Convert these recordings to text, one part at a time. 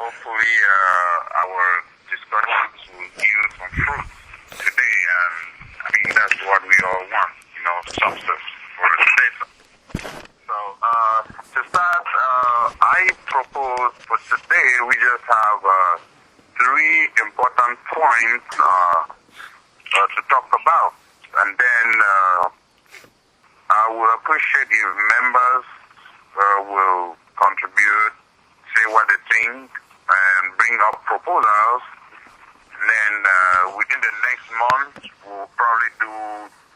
hopefully our discussions will yield some fruit today, and I mean that's what we all want, success for the STESA. So to start, I propose for today we just have three important points to talk about, and then I will appreciate if members will contribute, say what they think, and bring up proposals. And then within the next month, we'll probably do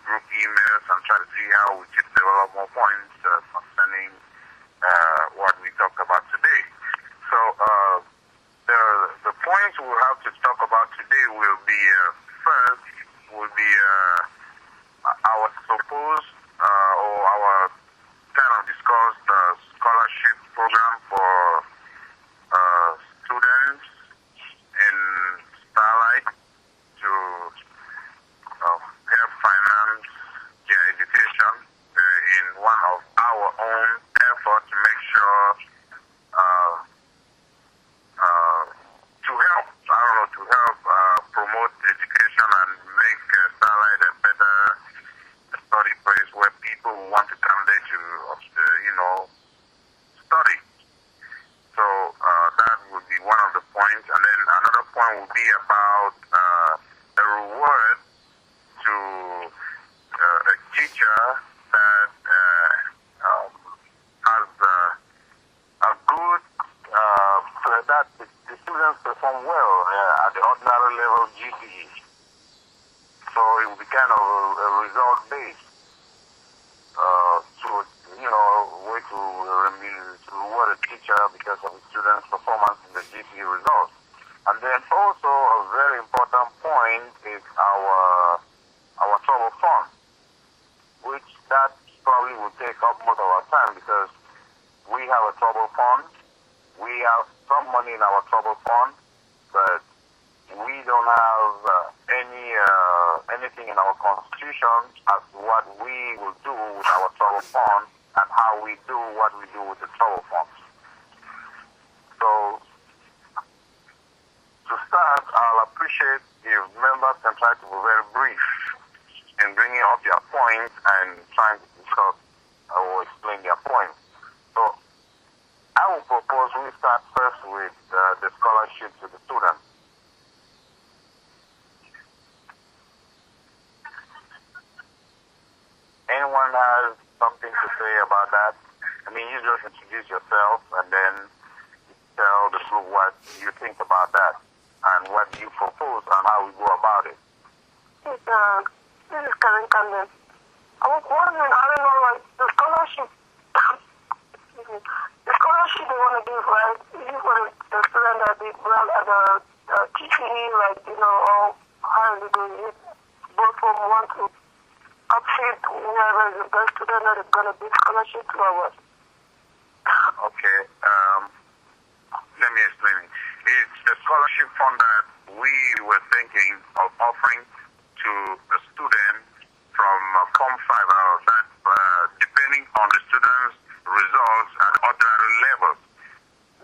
group emails and try to see how we can develop more points concerning what we talked about today. So the points we'll have to talk about today will be first will be our proposed or our kind of discussed scholarship program for students in Starlight to help finance their education in one of our own efforts to make sure to help promote education and make Starlight a better study place where people want to come there to study. So that would be one of the points, and then another point would be about a reward to a teacher that has a good that the students perform well at the ordinary level GCE. So it will be kind of a result based way to reward a teacher because of the student's performance in the GCE results. And then also a very important point is our trouble fund, which that probably will take up most of our time because we have a trouble fund. We have some money in our trouble fund, but we don't have anything in our constitution as to what we will do with our trouble fund and how we do what we do with the trouble funds. So, to start, I'll appreciate if members can try to be very brief in bringing up their points and trying to discuss or explain their points. So, I will propose we start first with the scholarship to the students. Anyone has something to say about that? I mean, you just introduce yourself and then tell the group what you think about that and what you propose and how we go about it. Yes, this is Karen Camden. I was wondering, I don't know, like the scholarship, the scholarship they want to give, right? Is it for the student that did well at the GCE, like, or how is it doing it? Both from one to upset whoever is the best student that is going to be scholarship to our. Okay, let me explain it. It's a scholarship fund that we were thinking of offering to a student from Form 5, that depending on the student's results at ordinary levels.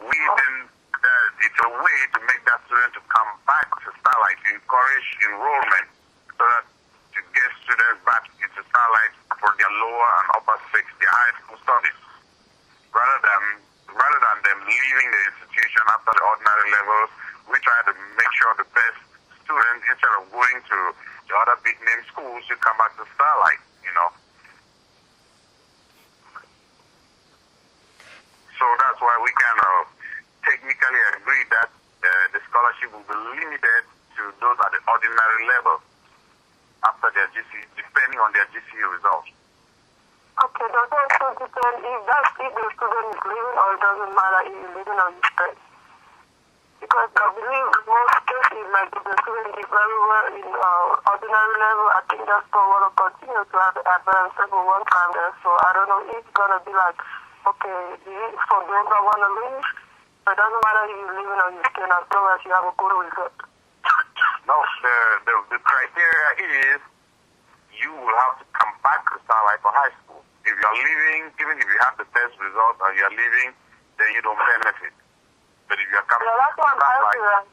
We think that it's a way to make that student to come back to Starlight, to encourage enrollment, so that to get students back into Starlight for their lower and upper sixth, their high school studies, rather than them leaving the institution after the ordinary levels. We try to make sure the best students, instead of going to the other big name schools, should come back to Starlight. So that's why we kind of technically agree that the scholarship will be limited to those at the ordinary level after their GCE, depending on their GCE results. Okay, does that also depend if the student is leaving, or it doesn't matter if you're leaving or you stay? Because I believe in most cases, like if the student is very well in ordinary level, I think that's going to continue to have the advanced level one time there. So I don't know if it's going to be like, okay, for those that want to leave, so it doesn't matter if you're leaving or you're staying as long as you have a good result. No, the criteria is you will have to come back to Starlight for high school. If you're leaving, even if you have the best result and you're leaving, then you don't benefit. The But if you're coming Yeah, that's what I'm asking.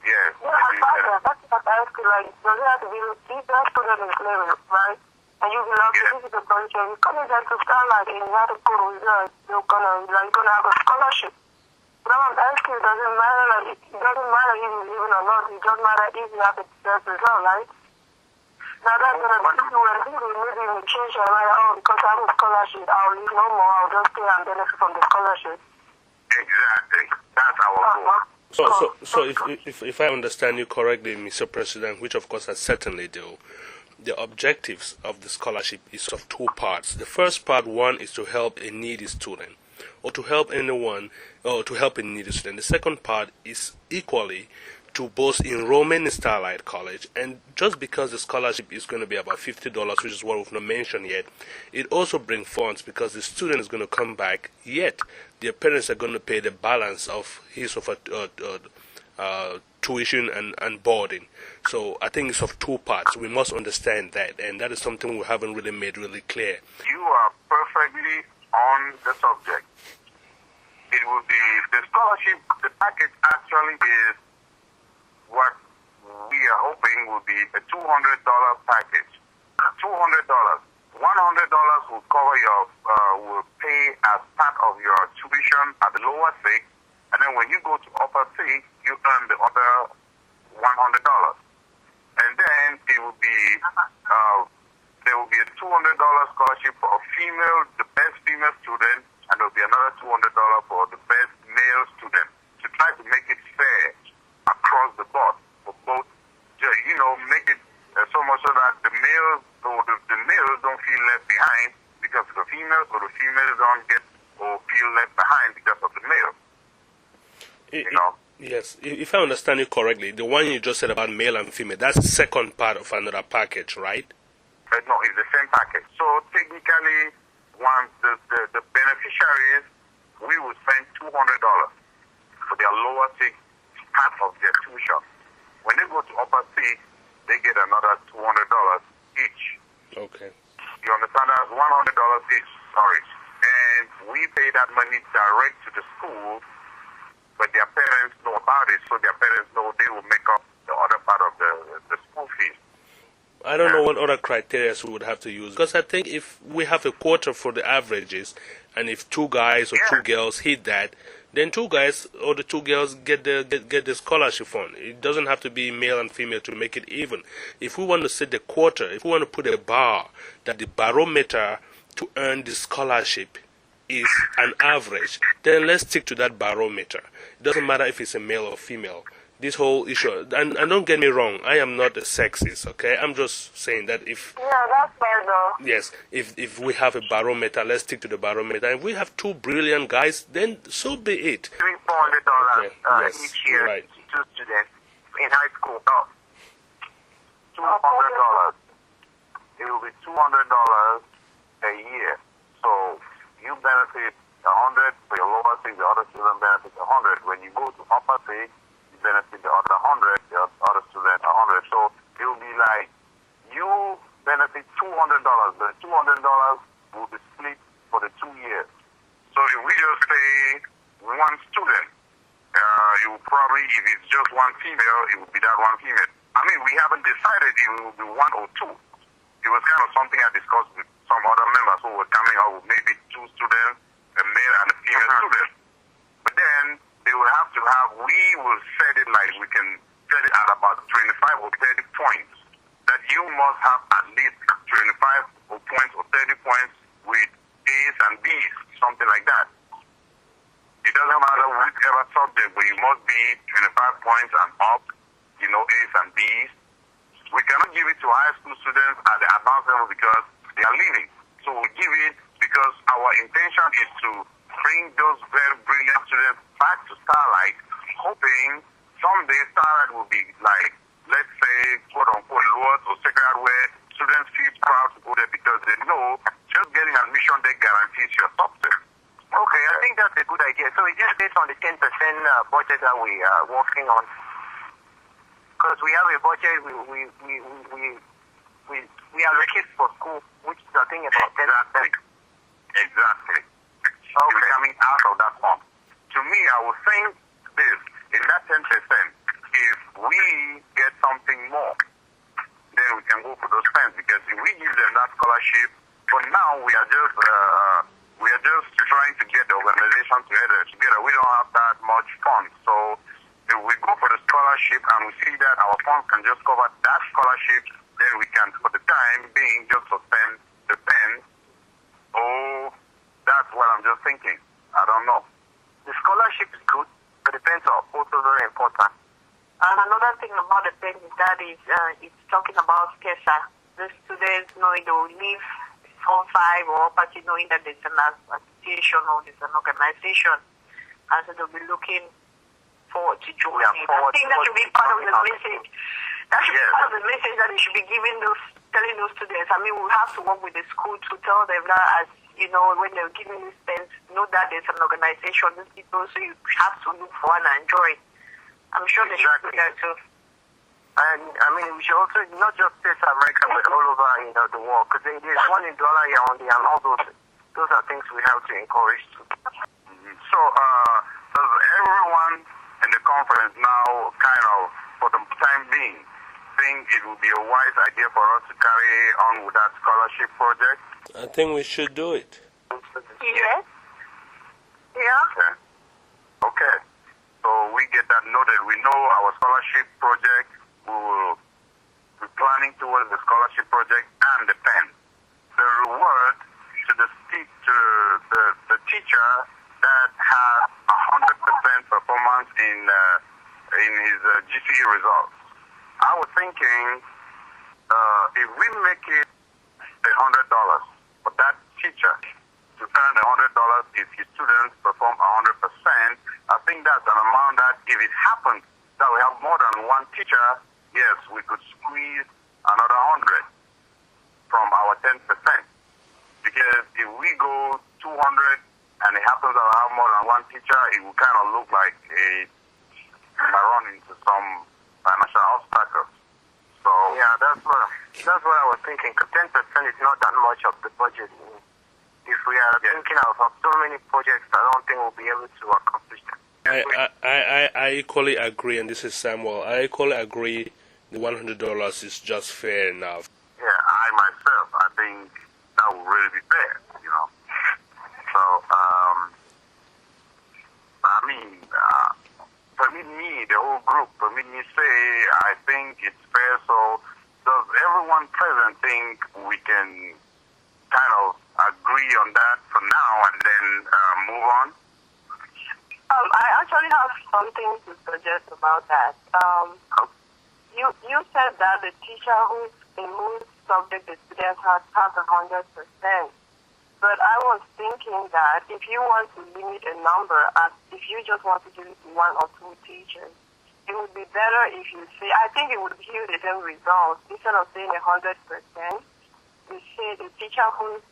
yes, Yeah, that's what I ask you. Like, does it have to be if that student is living, right? And you belong to this is the culture. You come in there to Starlight and you have a good result. You're gonna have a scholarship. But I'm asking you, does it matter? Like, it doesn't matter if you live or not. It doesn't matter if you have a best result, right? Now that's gonna be when people maybe will change their mind. Oh, because I have a scholarship, I'll leave no more. I'll just stay and benefit from the scholarship. exactly. That's our goal. So if I understand you correctly, Mr. President, which of course I certainly do, the objectives of the scholarship is of two parts. The first part, one, is to help a needy student, or to help anyone, or to help a needy student. The second part is equally to boost enrollment in Starlight College. And just because the scholarship is going to be about $50, which is what we've not mentioned yet, it also brings funds because the student is going to come back, yet their parents are going to pay the balance of his or her tuition and boarding. So I think it's of two parts. We must understand that, and that is something we haven't really made really clear. You are perfectly on the subject. It will be the scholarship, the package actually is what we are hoping will be a $200 package. $200. $100 will cover your, will pay as part of your tuition at the lower six, and then when you go to upper six, you earn the other $100. And then it will be, there will be a $200 scholarship for a female, the best female student, and there will be another $200 for the best male student, to try to make it fair across the board for both, you know, make it so much so that the males or the males don't feel left behind because of the females, or the females don't get or feel left behind because of the male. You know? Yes, if I understand you correctly, the one you just said about male and female, that's the second part of another package, right? No, it's the same package. So technically, once the beneficiaries, we will spend $200 for their lower six part of their tuition. When they go to upper six, they get another $200 each. Okay. You understand that? $100 each, sorry. And we pay that money direct to the school, but their parents know about it, so their parents know they will make up the other part of the school fees. I don't know what other criteria we would have to use, because I think if we have a quota for the averages, and if two guys or two girls hit that, then two guys or the two girls get the scholarship fund. It doesn't have to be male and female to make it even. If we want to set the quota, if we want to put a bar that the barometer to earn the scholarship is an average, then let's stick to that barometer. It doesn't matter if it's a male or female. This whole issue, and don't get me wrong, I am not a sexist, okay? I'm just saying that if... Yeah, that's fair though. Yes, if we have a barometer, let's stick to the barometer. If we have two brilliant guys, then so be it. $400 yes, each year right. to two students in high school. No. $200. It will be $200 a year. So you benefit 100 for your lower six, the other student benefits 100. When you go to upper six, you benefit the other 100, the other student 100. So it will be like you benefit $200. The $200 will be split for the 2 years. So if we just say one student, you will probably, if it's just one female, it will be that one female. I mean, we haven't decided if it will be one or two. It was kind of something I discussed with some other members who were coming out with maybe two students, a male and a female student. But then they will have to have, we will set it like we can set it at about 25 or 30 points. That you must have at least 25 or points or 30 points with A's and B's, something like that. It doesn't matter whichever subject, but you must be 25 points and up, you know, A's and B's. We cannot give it to high school students at the advanced level because they are leaving. So we give it because our intention is to bring those very brilliant students back to Starlight, hoping someday Starlight will be like, let's say, quote-unquote, Lord or Sacred, where students feel proud to go there because they know just getting admission there guarantees your success. Okay, I think that's a good idea. So it's just based on the 10% budget that we are working on. Because we have a budget, we allocate for school, which is I think about 10%. Exactly. Okay. Coming out of that fund. To me, I would think 10%. If we get something more, then we can go for those pens, because if we give them that scholarship, for now we are just trying to get the organization together. We don't have that much funds. So if we go for the scholarship and we see that our funds can just cover that scholarship, then we can, for the time being, just suspend the pen. Oh, that's what I'm just thinking. I don't know. The scholarship is good, but the pens are also very important. And another thing about the pen is that it's talking about STESA. The students knowing they will leave Form 5 or party knowing that there's an association or there's an organization, and so they'll be looking forward to joining. I think that should be part of the message. That should be part of the message that they should be giving telling those students. I mean, we have to work with the school to tell them that, as you know, when they're giving these pens, know that there's an organization, these people, so you have to look for and enjoy it. I'm sure they should do that too. And I mean, we should also not just STESA America, but all over, the world, because there's one in Douala Yaoundé, and all those are things we have to encourage too. So, does everyone in the conference now, kind of, for the time being, think it would be a wise idea for us to carry on with that scholarship project? I think we should do it. Yes. Yeah. Okay. So we get that noted. We know our scholarship project. We will be planning towards the scholarship project and the pen. The reward to the teacher that has 100% performance in his GCE results. I was thinking if we make it $100 for that teacher to earn $100 if his students perform 100%, I think that's an amount that if it happens that we have more than one teacher, yes, we could squeeze another 100 from our 10%. Because if we go 200 and it happens that we have more than one teacher, it will kind of look like I run into some financial obstacles. So yeah, that's what I was thinking. 10% is not that much of the budget. If we are thinking of so many projects, I don't think we'll be able to accomplish them. I equally agree, and this is Samuel. I equally agree. The $100 is just fair enough. Yeah, I myself, I think that would really be fair, So, I mean, permit me, the whole group, permit me say, I think it's fair. So, does everyone present think we can kind of agree on that for now and then move on? I actually have something to suggest about that. You said that the teacher in whose subject the students have 100%. But I was thinking that if you want to limit a number, if you just want to give it to one or two teachers, it would be better if you say, I think it would give the same results. Instead of saying 100%, you say the teacher with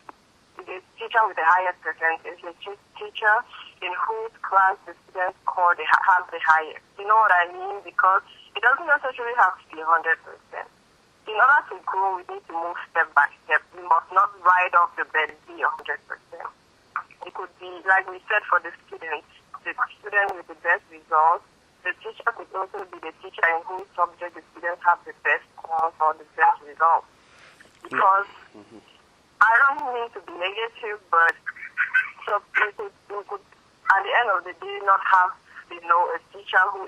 the highest percentage is the teacher in whose class the students score have the highest. You know what I mean? Because it doesn't necessarily have to be 100%. In order to grow, we need to move step by step. We must not ride off the bed and be 100%. It could be, like we said, for the students, the student with the best results, the teacher could also be the teacher in whose subject the students have the best scores or the best results. Because I don't mean to be negative, but so we could, at the end of the day, not have, a teacher who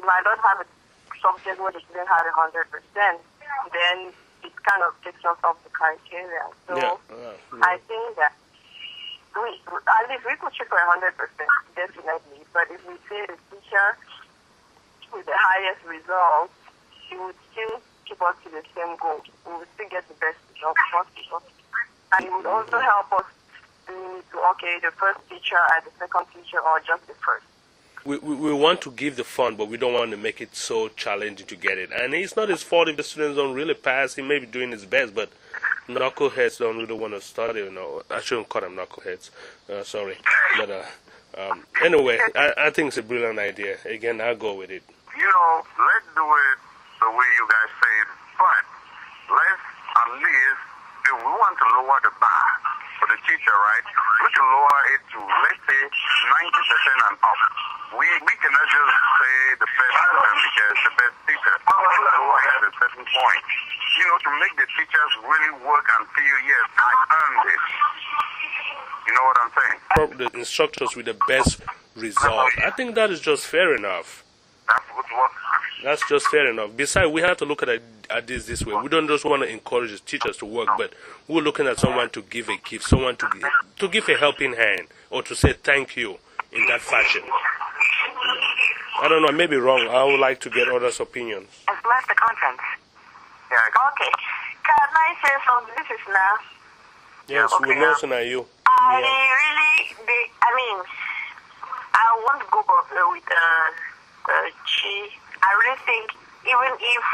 might not have a subject where the student had 100%. Then it kind of takes us off the criteria. So I think that at least we could check for 100%, definitely. But if we say the teacher with the highest results, she would still keep us to the same goal. We would still get the best results possible. And it would also help us to, the first teacher and the second teacher, or just the first. We want to give the fund, but we don't want to make it so challenging to get it. And it's not his fault if the students don't really pass. He may be doing his best, but knuckleheads don't really want to study. I shouldn't call them knuckleheads. Sorry. But anyway, I think it's a brilliant idea. Again, I'll go with it. Let's do it the way you guys say it. But let's at least, if we want to lower the bar for the teacher, right? We should lower it to, let's say, 90% and up. we cannot just say the best student because the best teacher. We have to go ahead at a certain point. To make the teachers really work and feel, yes, I earned it. You know what I'm saying? The instructors with the best result. I think that is just fair enough. That's what. That's just fair enough. Besides, we have to look at this way. We don't just want to encourage the teachers to work, but we're looking at someone to give a gift, someone to give a helping hand, or to say thank you in that fashion. I don't know, I may be wrong. I would like to get others' opinions. Has left the conference. Yeah. Okay. Can I say something? This is now. Yes, Okay, we know, so now you. I Yeah. want to go with Chi. I really think even if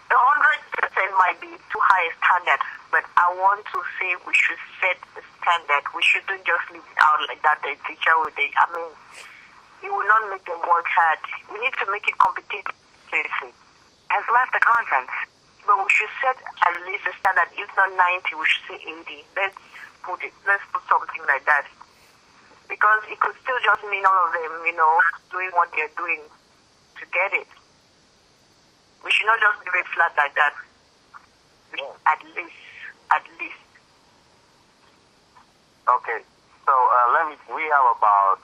100% might be too high a standard, but I want to say we should set a standard. We shouldn't just leave it out like that. The teacher will take. It will not make them work hard. We need to make it competitive. Has left the conference. But we should set at least a standard. If not 90, we should say 80. Let's put something like that. Because it could still just mean all of them, doing what they're doing to get it. We should not just leave it flat like that. At least. Okay. So we have about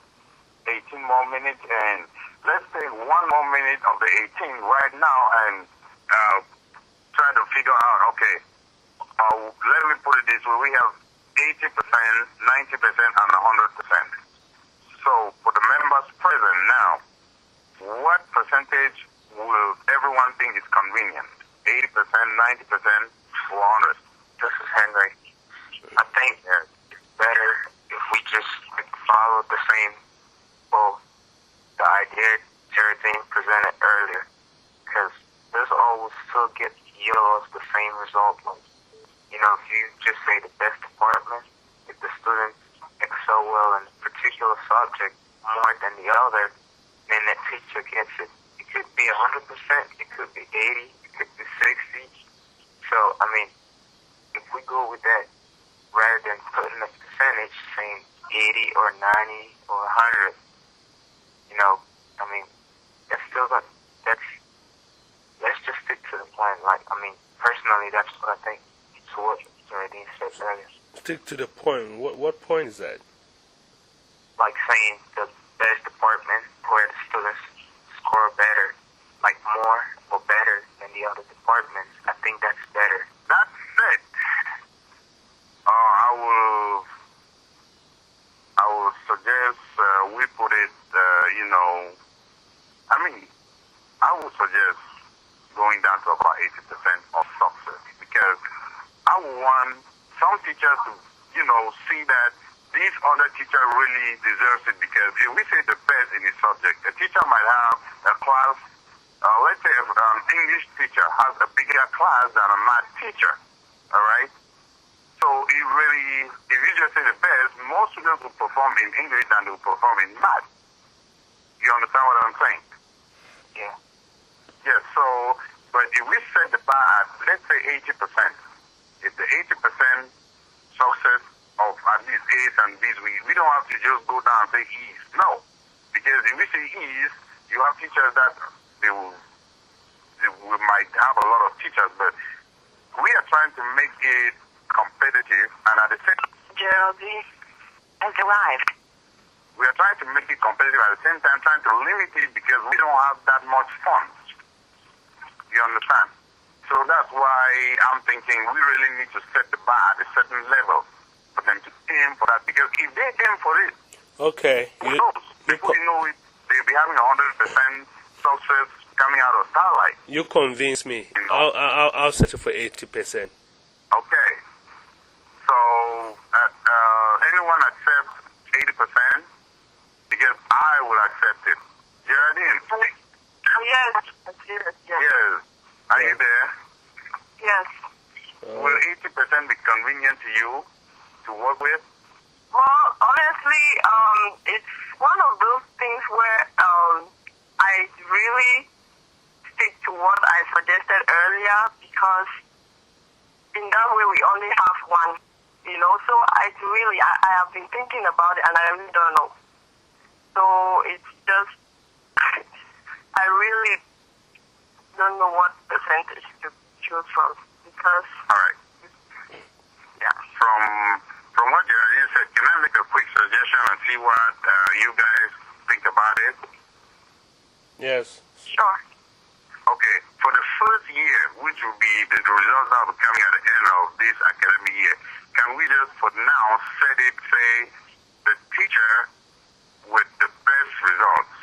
18 more minutes, and let's take 1 more minute of the 18 right now and try to figure out, okay, let me put it this way. We have 80%, 90%, and 100%. So for the members present now, what percentage will everyone think is convenient? 80%, 90%, or 100? This is Henry. I think it's better if we just follow the same, the idea, everything presented earlier, because this always still yields the same result. If you just say the best department, if the students excel well in a particular subject more than the other, then that teacher gets it. It could be 100%, it could be 80, it could be 60. So, if we go with that, rather than putting a percentage saying 80 or 90 or 100, that's still not, let's just stick to the plan. Personally, that's what I think. It's what Geraldine said earlier. Stick to the point. What point is that? Like saying the best department where the students score better, more or better than the other departments. I think that's better. That said, I will suggest we put it, I would suggest going down to about 80% of success, because I want some teachers to, see that this other teacher really deserves it, because if we say the best in his subject, a teacher might have a class, let's say an English teacher has a bigger class than a math teacher, all right? So if you just say the best, most students will perform in English than they will perform in math. You understand what I'm saying? Yeah. Yes, but if we set the bar at, let's say 80%, if the 80% success of at least A's and B's, we don't have to just go down and say E's. No. Because if we say E's, you have teachers that we might have a lot of teachers, but we are trying to make it competitive, and at the same time, Geraldine has arrived. we are trying to make it competitive at the same time, trying to limit it because we don't have that much funds. You understand? So that's why I'm thinking we really need to set the bar at a certain level for them to aim for that, because if they aim for it, Okay. people know it, they'll be having 100% success coming out of Starlight. You convince me. I'll settle for 80%. Okay. So, anyone accept 80%? Because I will accept it. Geraldine? Yes. Yes. Yes. Are you there? Yes. Will 80% be convenient to you to work with? Well, honestly, it's one of those things where I really stick to what I suggested earlier, because in that way we only have one, So I have been thinking about it, and I really don't know. So it's just you guys think about it? Yes. Sure. Okay, for the first year, which will be the results that will be coming at the end of this academic year, can we just for now set it, say, the teacher with the best results?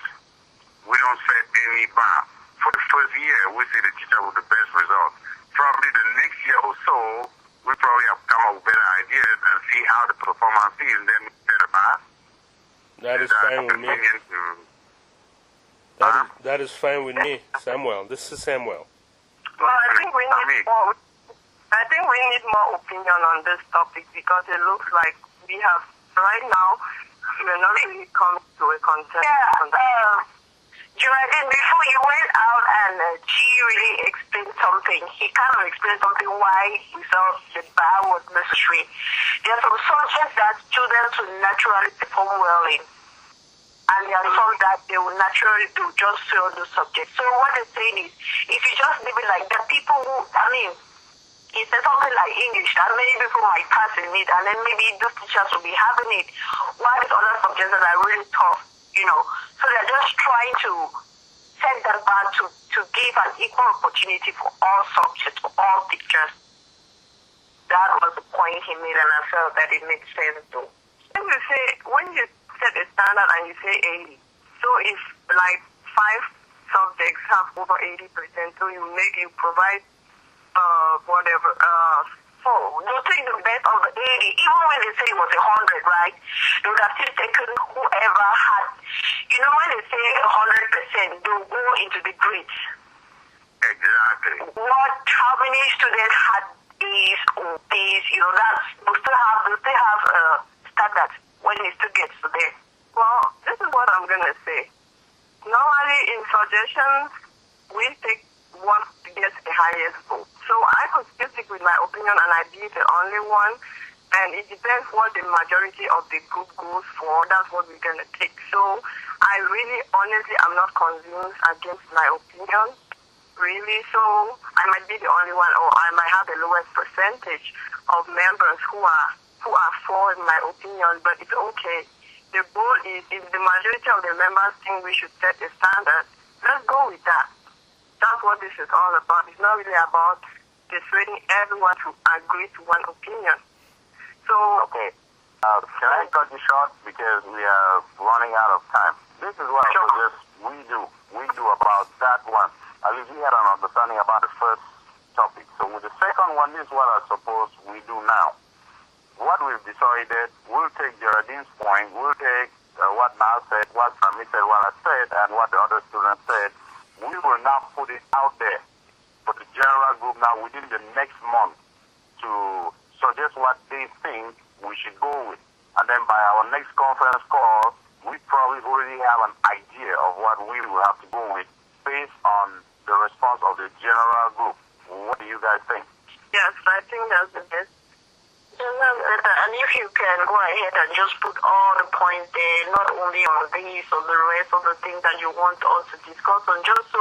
We don't set any bar. For the first year, we see the teacher with the best results. Probably the next year or so, we probably have come up with better ideas and see how the performance is, and then set a bar. That is fine with me. That is fine with me, Samuel. This is Samuel. Well, I think we need more. I think we need more opinion on this topic because it looks like we have right now we're not really coming to a consensus on that. Geraldine, before you went out and she really explained something. He kind of explained something why he felt the bar was necessary. There are some subjects that students will naturally perform well in. And there are some that they will naturally do, just fail the subject. So what they're saying is, if you just leave it like that, people who, he said something like English, that many people might pass in it, and then maybe those teachers will be having it, while these other subjects that are really tough, So they're just trying to set that bar to give an equal opportunity for all subjects, for all teachers. That was the point he made, and I felt that it made sense too. When you set a standard and you say 80, so if like 5 subjects have over 80%, so you provide whatever. So you take the best of the 80, even when they say it was 100, right? They would have still taken whoever had. When they say 100%, they'll go into the grades. Exactly. How many students had these or these? They still have standards when it still gets to there. Well, this is what I'm gonna say. Normally in suggestions, we take what gets the highest vote. So I could still stick with my opinion and I be the only one. And it depends what the majority of the group goes for. That's what we're gonna take. So I really, honestly, I'm not convinced against my opinion. Really, so I might be the only one, or I might have the lowest percentage of members who are for my opinion. But it's okay. The goal is, if the majority of the members think we should set a standard, let's go with that. That's what this is all about. It's not really about persuading everyone to agree to one opinion. So, okay. Can I cut you short because we are running out of time? This is what I suggest we do. We do about that one. At least we had an understanding about the first topic. So with the second one, this is what I suppose we do now. What we've decided, we'll take Geraldine's point, we'll take what Mal said, what Sami said, what I said, and what the other students said. We will now put it out there for the general group now within the next month to suggest what they think we should go with. And then by our next conference call, we probably already have an idea of what we will have to go with based on the response of the general group. What do you guys think? yes, I think that's the best. And if you can go ahead and just put all the points there, not only on these or the rest of the things that you want us to discuss on, just so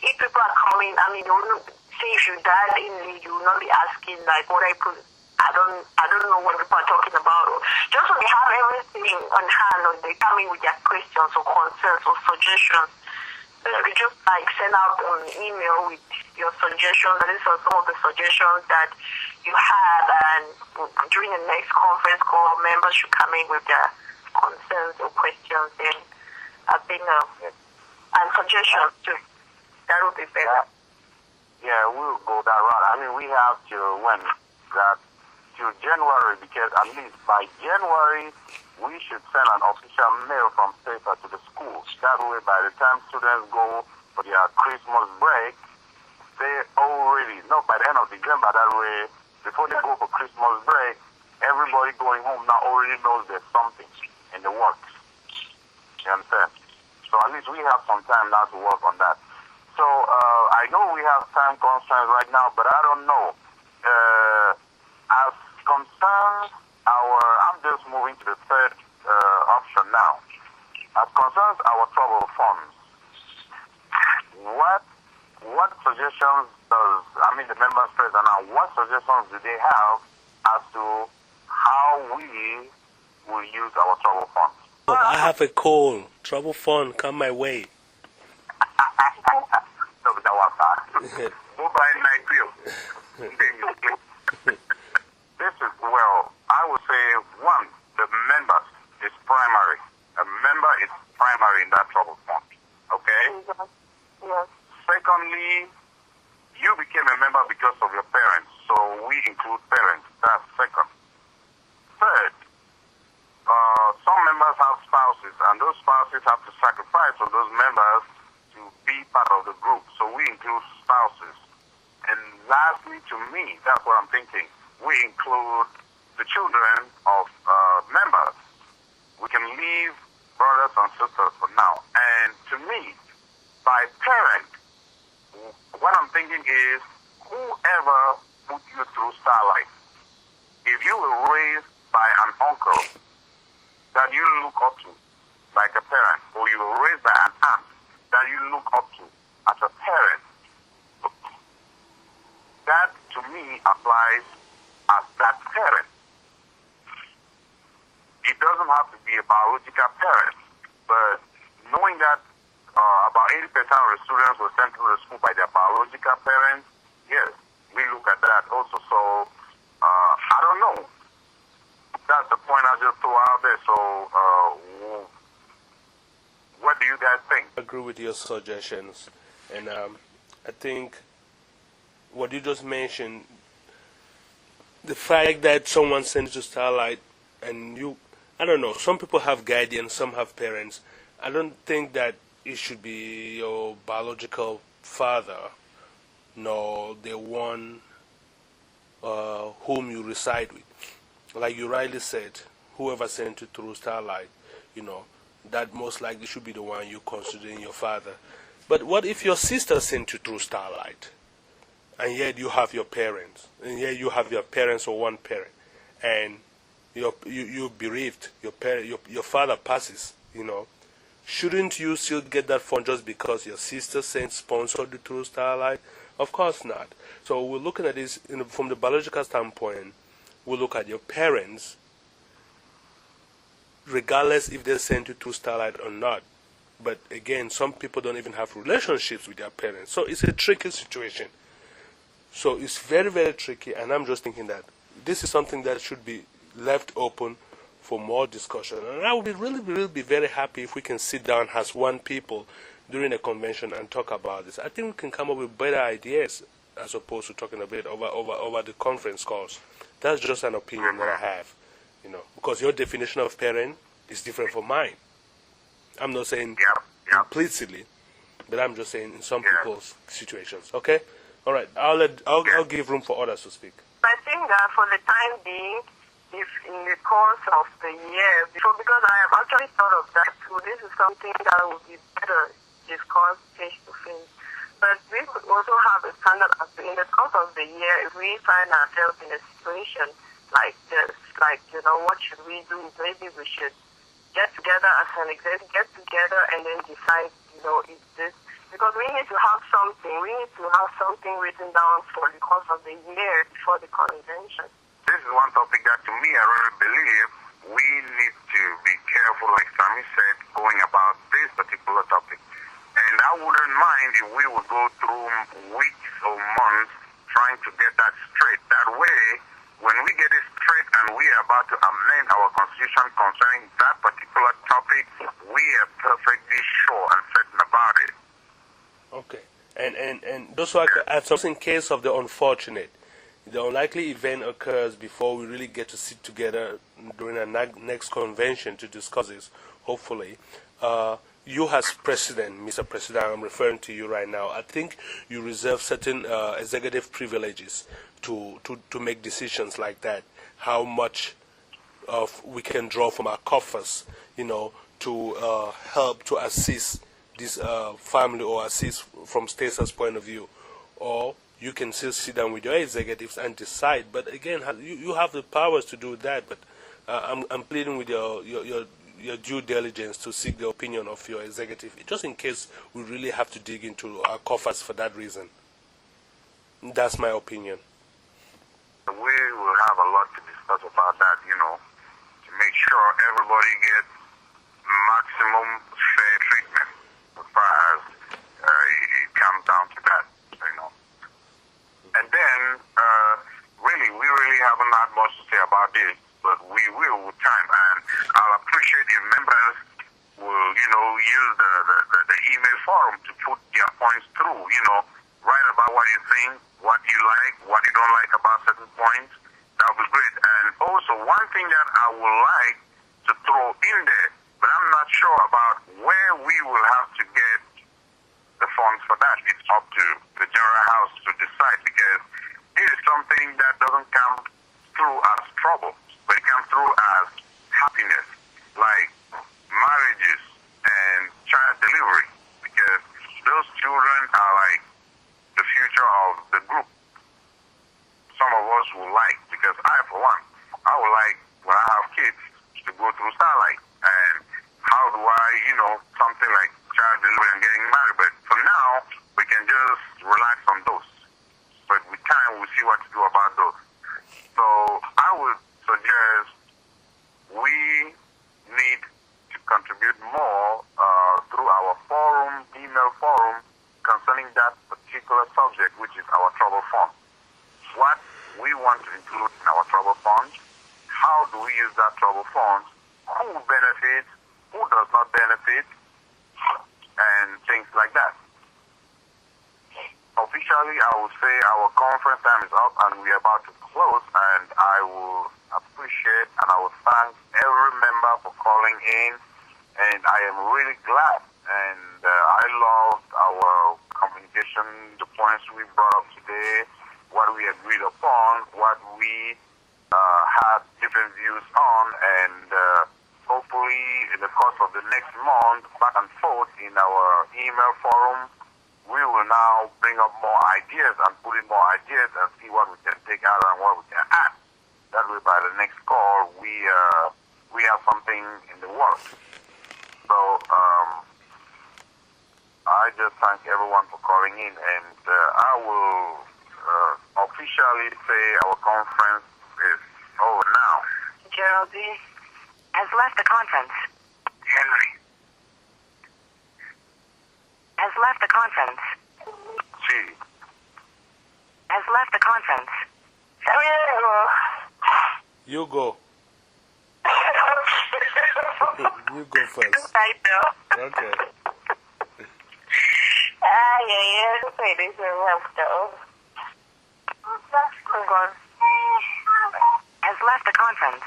if people are coming, they wouldn't say if you dial in, you will not be asking like what I put. I don't know what people are talking about. Just so they have everything on hand, or they come in with their questions or concerns or suggestions. So you just send out an email with your suggestions. And these are some of the suggestions that you have, and during the next conference call, members should come in with their concerns or questions. And I think and suggestions too. That would be better. Yeah, we'll go that route. We have to when that to January, because at least by January we should send an official mail from STESA to the schools. That way, by the time students go for their Christmas break, they already, not by the end of December, that way, before they go for Christmas break, everybody going home now already knows there's something in the works. You understand? So at least we have some time now to work on that. So I know we have time constraints right now, but I don't know. As concerns I'm just moving to the third option now. As concerns our trouble funds, what suggestions does, the members present now, what suggestions do they have as to how we will use our trouble funds? I have a cold. Trouble fun, come my way. This is, well, I would say, one, the members is primary. A member is primary in that trouble fund. Okay? Yes. Secondly, you became a member because of your parents, so we include parents. That's second. Third, some members have spouses, and those spouses have to sacrifice for those members to be part of the group, so we include spouses. And lastly, to me, that's what I'm thinking, we include the children of members. We can leave brothers and sisters for now. And to me, by parent, what I'm thinking is whoever put you through Starlight, if you were raised by an uncle that you look up to like a parent, or you were raised by an aunt that you look up to as a parent, that to me applies as that parent. It doesn't have to be a biological parent, but knowing that about 80% of the students were sent to the school by their biological parents, yes, we look at that also. So, I don't know. That's the point I just threw out there. So, what do you guys think? I agree with your suggestions. And I think what you just mentioned, the fact that someone sends you to Starlight and you, I don't know, some people have guardians, some have parents. I don't think that it should be your biological father, nor the one whom you reside with. Like you rightly said, whoever sent you through Starlight, you know, that most likely should be the one you considering your father. But what if your sister sent you through Starlight, and yet you have your parents, and yet you have your parents or one parent, and you're bereaved, your father passes, you know, shouldn't you still get that fund just because your sister sponsored you through Starlight? Of course not. So we're looking at this from the biological standpoint. We look at your parents, regardless if they sent you through Starlight or not. But again, some people don't even have relationships with their parents. So it's a tricky situation. So it's very, very tricky, and I'm just thinking that this is something that should be left open for more discussion. And I would really be very happy if we can sit down as one people during a convention and talk about this. I think we can come up with better ideas as opposed to talking a bit over the conference calls. That's just an opinion that I have, you know, because your definition of parent is different from mine. I'm not saying implicitly, but I'm just saying in some people's situations. Okay, all right. I'll give room for others to speak. I think that for the time being, if in the course of the year, because I have actually thought of that too, this is something that would be better discussed face to face. But we could also have a standard in the course of the year if we find ourselves in a situation like this, like, you know, what should we do? Maybe we should get together as an executive, get together and then decide, you know, is this, because we need to have something written down for the course of the year before the convention. This is one topic that to me I really believe we need to be careful, like Sammy said, going about this particular topic. And I wouldn't mind if we would go through weeks or months trying to get that straight. That way, when we get it straight and we are about to amend our constitution concerning that particular topic, we are perfectly sure and certain about it. Okay. And just so I could add something, in case of the unfortunate, the unlikely event occurs before we really get to sit together during our next convention to discuss this, hopefully. You as president, Mr. President, I'm referring to you right now, I think you reserve certain executive privileges to make decisions like that. How much of we can draw from our coffers, you know, to help to assist this family or assist from STESA's point of view. Or you can still sit down with your executives and decide. But again, you have the powers to do that. But I'm pleading with your due diligence to seek the opinion of your executive, just in case we really have to dig into our coffers for that reason. That's my opinion. We will have a lot to discuss about that, you know, to make sure everybody gets maximum fair treatment as far as it comes down to that, you know. And then, really, we really haven't had much to say about this, but we will with time, and I'll appreciate if members will, you know, use the email forum to put their points through, you know, write about what you think, what you like, what you don't like about certain points. That would be great. And also, one thing that I would like to throw in there, but I'm not sure about where we will have to get the funds for that. It's up to the General House to decide, because it is something that doesn't come through as trouble, but it comes through as happiness, like marriages and child delivery, because those children are like the future of the group. Some of us will like, because I, for one, I would like, when I have kids, to go through Starlight. And how do I, you know, something like child delivery and getting married. But for now, we can just relax on those. But with time, we'll see what to do about those. So I would suggest we need to contribute more through our forum, email forum, concerning that particular subject, which is our trouble fund. What we want to include in our trouble fund, how do we use that trouble fund, who benefits, who does not benefit, and things like that. Officially, I would say our conference time is up and we're about to close, and I will appreciate and I will thank every member for calling in, and I am really glad, and I loved our communication, the points we brought up today, what we agreed upon, what we had different views on, and hopefully in the course of the next month, back and forth in our email forum, we will now bring up more ideas and put in more ideas and see what we can take out and what we can add. That way, by the next call, we have something in the works. So I just thank everyone for calling in, and I will officially say our conference is over now. Geraldine has left the conference. Henry Has left the conference. G. Has left the conference. You go. You go first. I know. Okay. Yeah. Wait, this is left though. Has left the conference.